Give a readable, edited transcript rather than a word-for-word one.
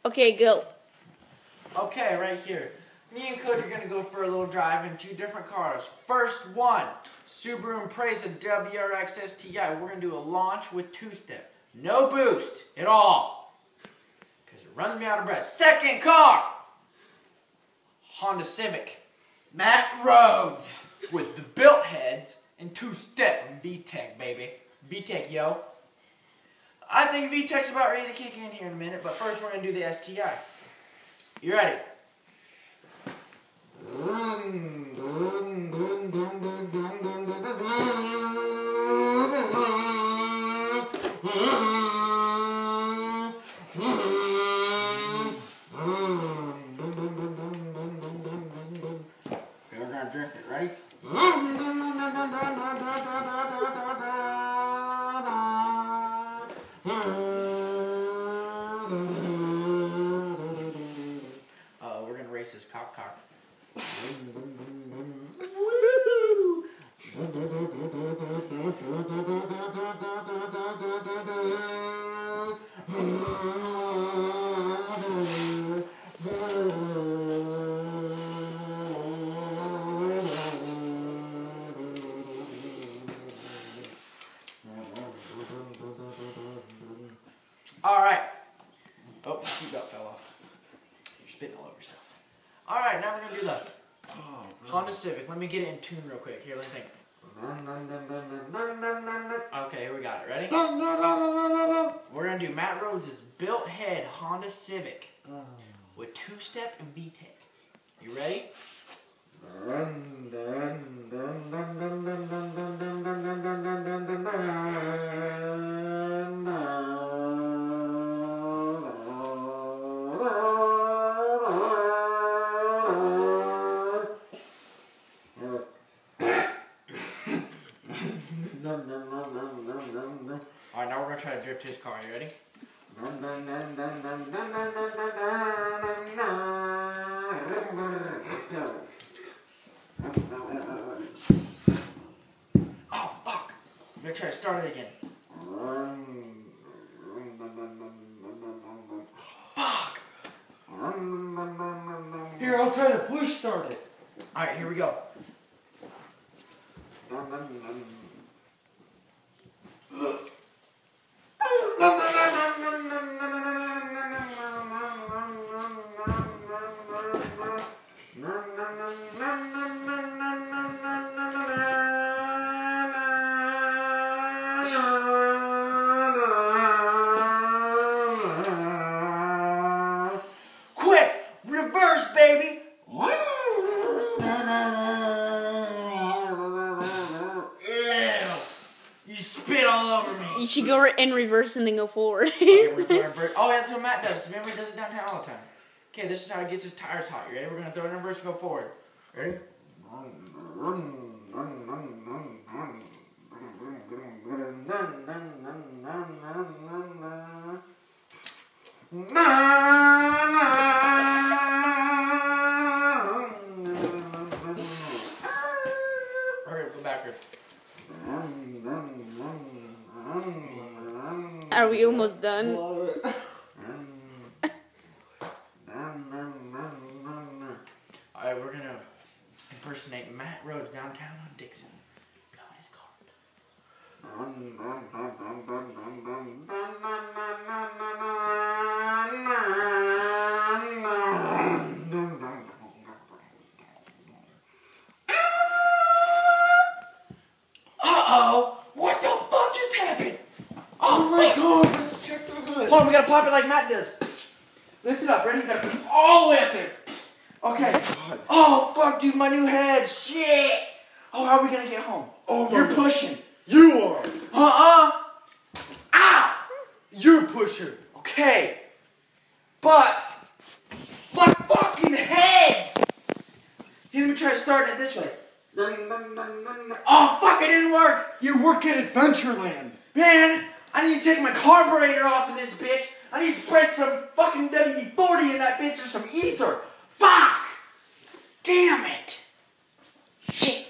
Okay, go. Okay, right here. Me and Cody are going to go for a little drive in two different cars. First one, Subaru Impreza WRX STI. We're going to do a launch with two-step. No boost at all. Because it runs me out of breath. Second car, Honda Civic. Matt Rhodes. With the built heads and two-step and VTEC, baby. VTEC, yo. I think VTEC's about ready to kick in here in a minute, but first we're going to do the STI. You ready? We're going to drink it, ready? We're going to race this cop car. Woo! Alright. Oh, your seatbelt fell off. You're spitting all over yourself. Alright, now we're going to do the Honda Civic. Let me get it in tune real quick. Here, let me think. Okay, here we got it. Ready? We're going to do Matt Rhodes' built head Honda Civic with two-step and VTEC. You ready? Alright, now we're going to try to drift his car. You ready? Oh, fuck! I'm going to try to start it again. Fuck! Here, I'll try to push start it. Alright, here we go. Quick! Reverse, baby! You spit all over me. You should go in reverse and then go forward. Okay, we're gonna reverse. Oh, that's what Matt does. Remember, he does it downtown all the time. Okay, this is how he gets his tires hot. You ready? We're gonna throw it in reverse and go forward. Ready? Hurry, go backwards. Are we almost done? Alright, we're gonna impersonate Matt Rhodes downtown on Dixon. Put on his Uh-oh! What the fuck just happened? Oh my god, let's check the hood. Hold on, we gotta pop it like Matt does. Lift it up, ready? You gotta put it all the way up there. Okay. Oh, fuck, dude, my new head. Shit. Oh, how are we gonna get home? Oh my You're god. pushing. You are. Ow! You're pushing. Okay. But, my fucking heads! Here, let me try to start it this way. Oh, fuck, it didn't work. You work at Adventureland. Man, I need to take my carburetor off of this bitch. I need to press some fucking WD-40 in that bitch or some ether. Fuck! Damn it! Shit.